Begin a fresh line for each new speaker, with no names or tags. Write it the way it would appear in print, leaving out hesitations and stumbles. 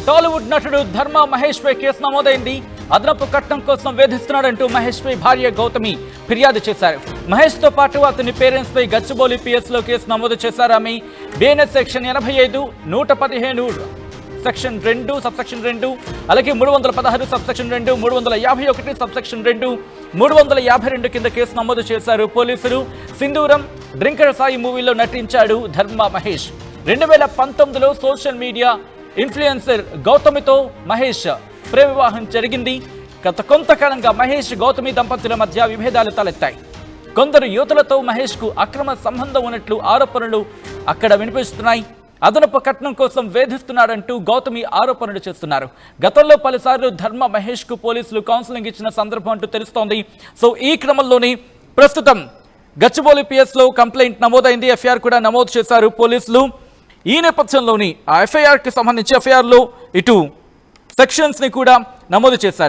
టాలీవుడ్ నటుడు ధర్మ మహేష్ పై కేసు నమోదైంది. అదనపు కట్నం కోసం వేధిస్తున్నాడంటూ మహేష్ పై భార్య గౌతమి ఫిర్యాదు చేశారు. మహేష్ తో పాటు అతని పేరెంట్స్ పై గచ్చిబౌలి పిఎస్ లో కేసు నమోదు చేశారు. ఆమె బిఎన్ఎస్ సెక్షన్ 85, 115, సెక్షన్ 2, సబ్సెక్షన్ 2, అలాగే 316 సబ్సెక్షన్ 2, 351 సబ్సెక్షన్ 2, 352 కింద కేసు నమోదు చేశారు పోలీసులు. సింధూరం, డ్రింకర్ సాయి మూవీలో నటించాడు ధర్మ మహేష్. 2019లో సోషల్ మీడియా ఇన్ఫ్లుయెన్సర్ గౌతమితో మహేష్ ప్రేమ వివాహం జరిగింది. గత కొంతకాలంగా మహేష్ గౌతమి దంపతుల మధ్య విభేదాలు తలెత్తాయి. కొందరు యువతులతో మహేష్ కు అక్రమ సంబంధం ఉన్నట్లు ఆరోపణలు అక్కడ వినిపిస్తున్నాయి. అదనపు కట్నం కోసం వేధిస్తున్నాడంటూ గౌతమి ఆరోపణలు చేస్తున్నారు. గతంలో పలుసార్లు ధర్మ మహేష్ కు పోలీసులు కౌన్సిలింగ్ ఇచ్చిన సందర్భం అంటూ తెలుస్తోంది. సో ఈ క్రమంలోనే ప్రస్తుతం గచ్చిబౌలి పిఎస్ లో కంప్లైంట్ నమోదైంది. ఎఫ్ఐఆర్ కూడా నమోదు చేశారు పోలీసులు. ఈ నేపథ్యంలోని ఆ ఎఫ్ఐఆర్ కి సంబంధించి ఎఫ్ఐఆర్ లో ఇటు సెక్షన్స్ ని కూడా నమోదు చేశారు.